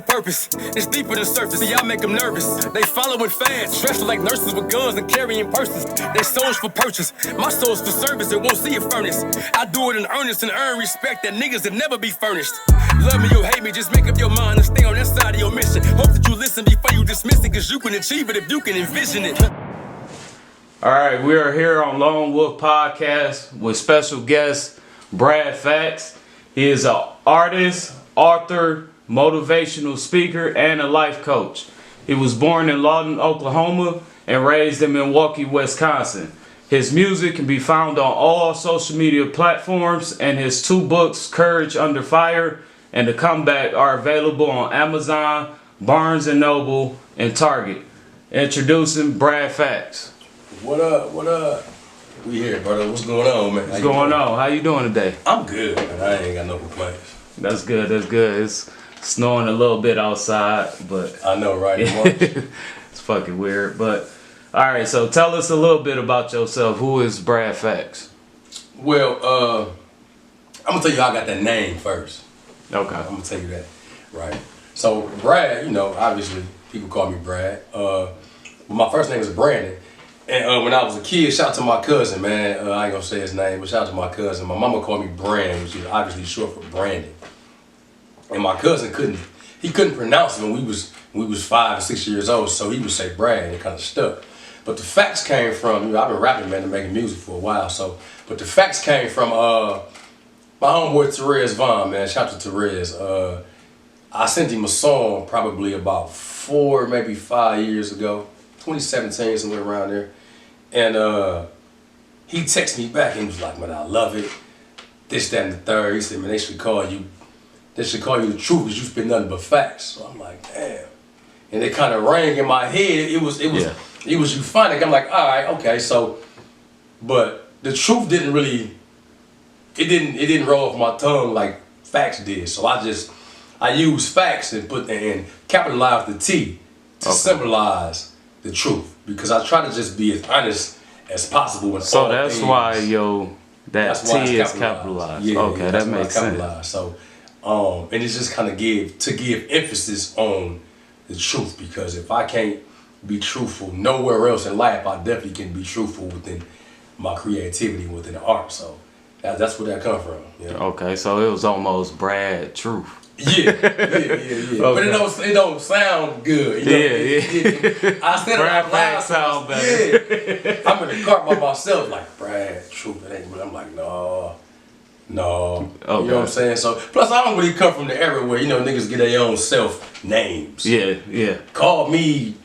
purpose. It's deeper than surface. See, I make them nervous. They following fast, dressed like nurses with guns and carrying purses. They souls for purchase. My soul's for service. It won't see a furnace. I do it in earnest and earn respect that niggas that never be furnished. Love me or hate me, just make up your mind and stay on that side of your mission. Hope that you listen before you dismiss it, cause you can achieve it if you can envision it. All right, we are here on Lone Wolf Podcast with special guest Brad FacTs. He is an artist, author, motivational speaker, and a life coach. He was born in Lawton, Oklahoma, and raised in Milwaukee, Wisconsin. His music can be found on all social media platforms, and his 2 books, Courage Under Fire and The Comeback, are available on Amazon, Barnes & Noble, and Target. Introducing Brad FacTs. What up? What up? We here, brother. What's going on, man? What's going on? How you doing today? I'm good, man. I ain't got no complaints. That's good. That's good. It's snowing a little bit outside, but I know, right? it's fucking weird. But all right, so tell us a little bit about yourself. Who is Brad FacTs? Well, I'm gonna tell you how I got that name first. Okay. I'm gonna tell you that, right? So Brad, you know, obviously people call me Brad. My first name is Brandon. And when I was a kid, shout out to my cousin, man. I ain't gonna say his name, but shout out to my cousin. My mama called me Brand, which is obviously short for Brandon. And my cousin couldn't pronounce it when we was 5 or 6 years old, so he would say Brad, and it kind of stuck. But the FacTs came from, you know, I've been rapping, man, and making music for a while, but the FacTs came from my homeboy Therese Vaughn, man. Shout out to Therese. I sent him a song probably about 4, maybe 5 years ago, 2017, somewhere around there. And he texted me back and he was like, man, I love it. This, that, and the third. He said, man, they should call you the truth because you spit nothing but facts. So I'm like, damn. And it kind of rang in my head. It was euphonic. I'm like, all right, okay. So, but the truth didn't really, it didn't roll off my tongue like facts did. So I used facts and capitalized the T to symbolize the truth, because I try to just be as honest as possible with all that's things. why that T is capitalized. Yeah, okay, yeah, that makes sense. So, and it's just kind of give emphasis on the truth, because if I can't be truthful nowhere else in life, I definitely can be truthful within my creativity, within the art. So that's where that come from. You know? Okay, so it was almost Brad Truth. Yeah. Okay. But it don't sound good. You know? I said Brad it out loud. sound better. Yeah. I'm in the car by myself, like, Brad, truth, it ain't good. I'm like, no. Okay. You know what I'm saying? So, plus I don't really come from the era where, you know, niggas get their own self names. Yeah. Call me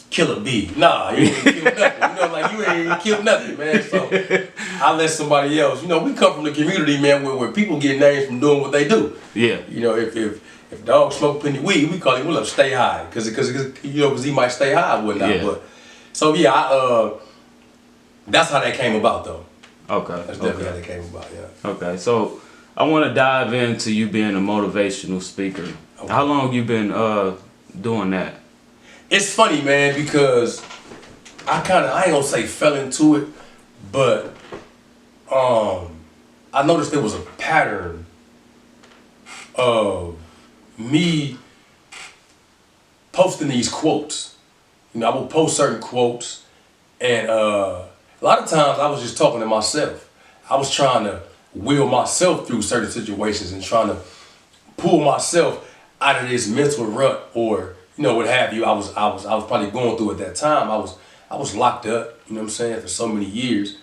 Killer B. Nah, you ain't killed nothing. You know, like, you ain't killed nothing, man. So I let somebody else. You know, we come from the community, man, where people get names from doing what they do. Yeah. You know, if dog smoke plenty weed, we call him, well, stay high, cause he might stay high and whatnot. Yeah. But so yeah, that's how that came about though. Okay. That's definitely how that came about. Yeah. Okay, so I want to dive into you being a motivational speaker. Okay. How long you been doing that? It's funny, man, because I ain't gonna say fell into it, but I noticed there was a pattern of me posting these quotes. You know, I would post certain quotes, and a lot of times I was just talking to myself. I was trying to will myself through certain situations and trying to pull myself out of this mental rut, or you know, what have you. I was probably going through at that time. I was locked up, you know what I'm saying, for so many years.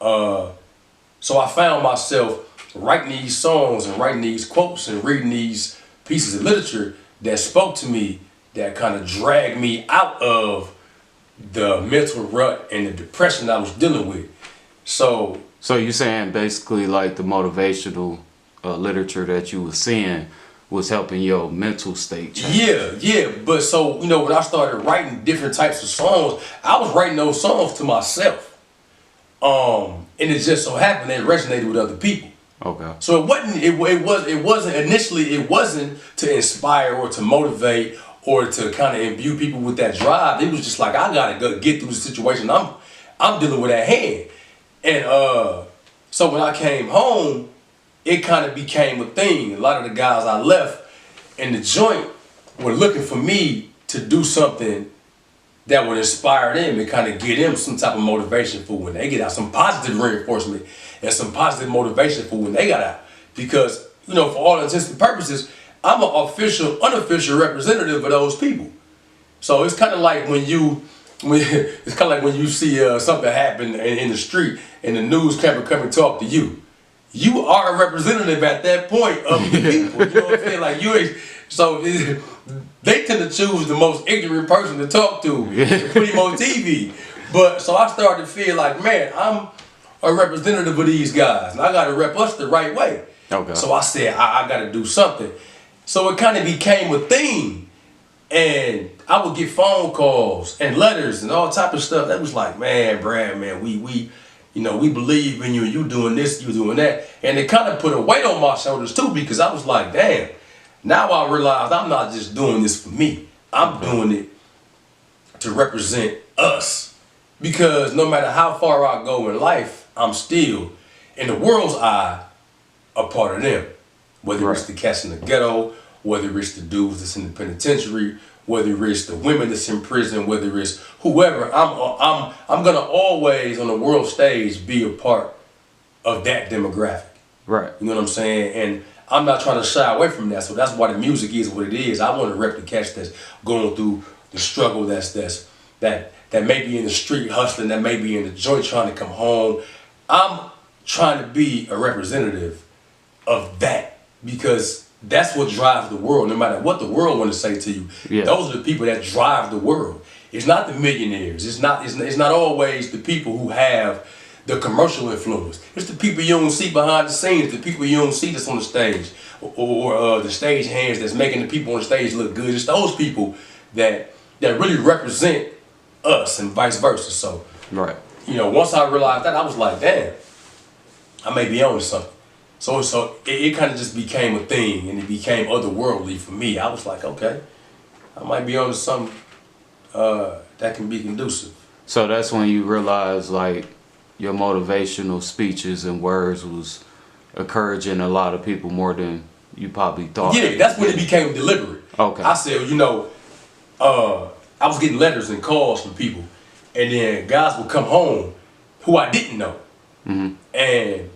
So I found myself writing these songs and writing these quotes and reading these pieces of literature that spoke to me, that kind of dragged me out of the mental rut and the depression I was dealing with. So you're saying basically like the motivational literature that you were seeing was helping your mental state change. Yeah. But so, you know, when I started writing different types of songs, I was writing those songs to myself. And it just so happened that it resonated with other people. Okay. So it wasn't initially, it wasn't to inspire or to motivate or to kind of imbue people with that drive. It was just like, I gotta go get through the situation I'm dealing with at hand. And so when I came home, it kind of became a thing. A lot of the guys I left in the joint, were looking for me to do something that would inspire them and kind of give them some type of motivation for when they get out, some positive reinforcement and some positive motivation for when they got out. Because, you know, for all intents and purposes, I'm an unofficial representative of those people. So it's kind of like when you see something happen in the street and the news camera come and talk to you. You are a representative at that point of the people. You know what I'm saying? Like they tend to choose the most ignorant person to talk to put him on TV. But so I started to feel like, man, I'm a representative of these guys, and I got to rep us the right way. Okay. So I said, I got to do something. So it kind of became a thing, and I would get phone calls and letters and all type of stuff. That was like, man, Brad, man, we believe in you. You doing this, you doing that, and it kind of put a weight on my shoulders too, because I was like, damn. Now I realized I'm not just doing this for me. I'm doing it to represent us. Because no matter how far I go in life, I'm still, in the world's eye, a part of them. Whether it's the cats in the ghetto, whether it's the dudes that's in the penitentiary, whether it's the women that's in prison, whether it's whoever, I'm gonna always on the world stage be a part of that demographic. Right. You know what I'm saying? And I'm not trying to shy away from that. So that's why the music is what it is. I want to rep the cats that's going through the struggle, that may be in the street hustling, that may be in the joint trying to come home. I'm trying to be a representative of that, because that's what drives the world. No matter what the world want to say to you, those are the people that drive the world. It's not the millionaires. It's not always the people who have the commercial influence. It's the people you don't see behind the scenes, the people you don't see that's on the stage, or the stage hands that's making the people on the stage look good. It's those people that really represent us and vice versa. So, once I realized that, I was like, damn, I may be on something. So it kind of just became a thing, and it became otherworldly for me. I was like, okay, I might be on something that can be conducive. So that's when you realized, like, your motivational speeches and words was encouraging a lot of people more than you probably thought. Yeah, that's when it became deliberate. Okay. I said, I was getting letters and calls from people, and then guys would come home who I didn't know, and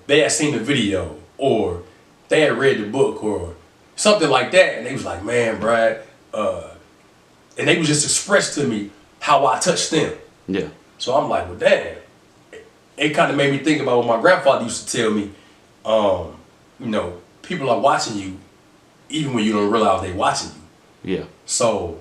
they had seen the video, or they had read the book, or something like that, and they was like, man, Brad, and they would just express to me how I touched them. Yeah. So I'm like, well, damn. It kind of made me think about what my grandfather used to tell me. People are watching you even when you don't realize they're watching you. Yeah. So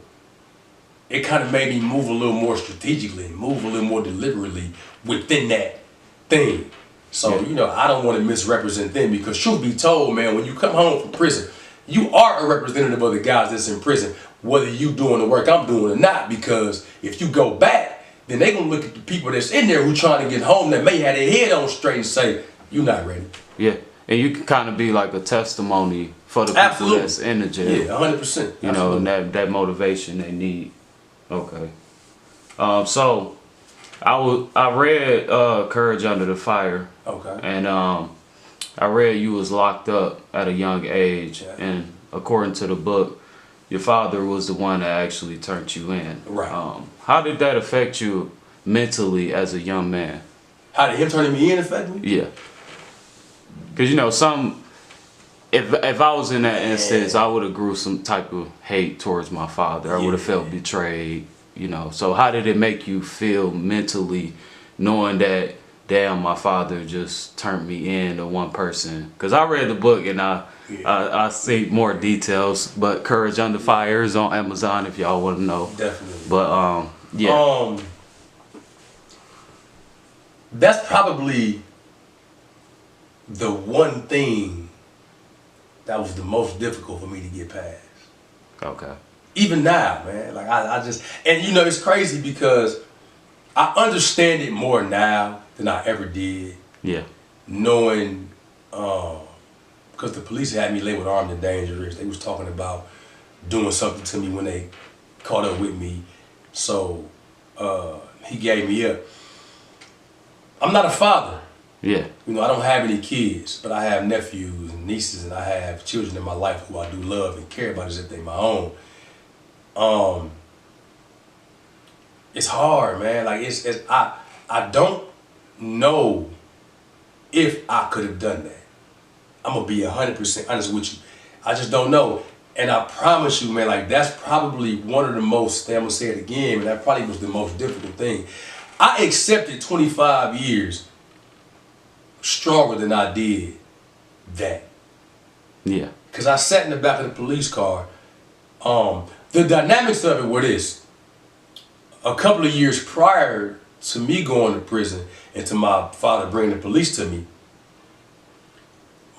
it kind of made me move a little more strategically, move a little more deliberately within that thing. So, I don't want to misrepresent them, because truth be told, man, when you come home from prison, you are a representative of the guys that's in prison, whether you doing the work I'm doing or not, because if you go back, then they gonna look at the people that's in there who trying to get home that may have their head on straight and say, you're not ready. Yeah, and you can kind of be like a testimony for the people that's in the jail. Yeah, 100%. You know, and that motivation they need. Okay. So I read Courage Under the Fire. Okay. And I read you was locked up at a young age, and according to the book, your father was the one that actually turned you in. Right. How did that affect you mentally as a young man? How did him turning me in affect me? Yeah. Because, if I was in that instance, I would have grew some type of hate towards my father. I would have felt betrayed, So how did it make you feel mentally, knowing that, damn, my father just turned me in to one person? Because I read the book and I see more details, but Courage Under Fire is on Amazon if y'all want to know. Definitely. But yeah. That's probably the one thing that was the most difficult for me to get past. Okay. Even now, man, like I just, and it's crazy because I understand it more now than I ever did. Yeah. Knowing, because the police had me labeled armed and dangerous. They was talking about doing something to me when they caught up with me. So he gave me up. I'm not a father. Yeah. I don't have any kids, but I have nephews and nieces, and I have children in my life who I do love and care about as if they're my own. It's hard, man. Like I don't know if I could have done that. I'm gonna be 100% honest with you. I just don't know. And I promise you, man, like that's probably one of the most, I'm gonna say it again, and that probably was the most difficult thing. I accepted 25 years stronger than I did that. Yeah. Because I sat in the back of the police car. The dynamics of it were this. A couple of years prior to me going to prison and to my father bringing the police to me,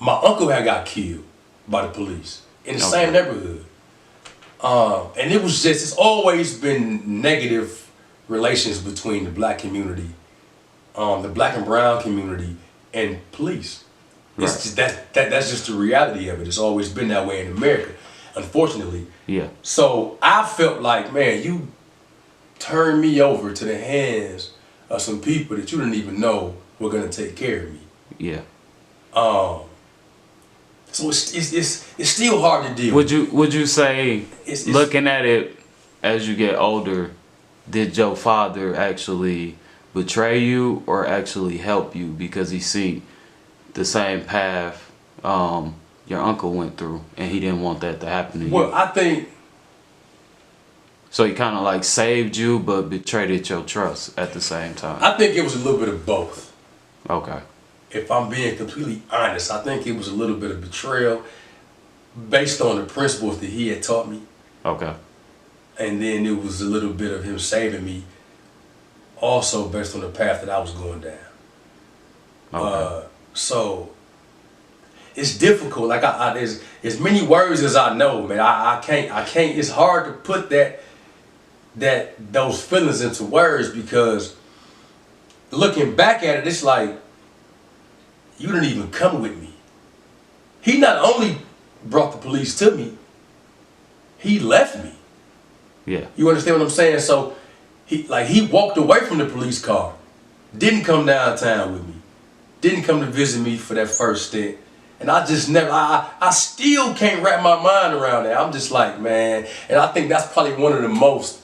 my uncle had got killed by the police in the same neighborhood. And it was just, it's always been negative relations between the black community, the black and brown community, and police. It's just, that's just the reality of it. It's always been that way in America, unfortunately. Yeah. So I felt like, man, you turned me over to the hands of some people that you didn't even know were gonna take care of me. Yeah. So it's still hard to deal. Would you say, It's looking at it as you get older, did your father actually betray you or actually help you because he see the same path your uncle went through and he didn't want that to happen to you? Well, I think. So he kind of like saved you but betrayed your trust at the same time? I think it was a little bit of both. Okay. If I'm being completely honest, I think it was a little bit of betrayal based on the principles that he had taught me. Okay. And then it was a little bit of him saving me also based on the path that I was going down. Okay. So it's difficult. Like there's as many words as I know, man. I can't. It's hard to put those feelings into words because looking back at it, it's like you didn't even come with me. He not only brought the police to me, he left me. Yeah. You understand what I'm saying? So he walked away from the police car, didn't come downtown with me, didn't come to visit me for that first stint. And I just never, I still can't wrap my mind around that. I'm just like, man, and I think that's probably one of the most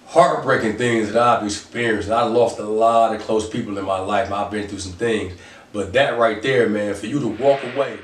heartbreaking things that I've experienced. I lost a lot of close people in my life. I've been through some things. But that right there, man, for you to walk away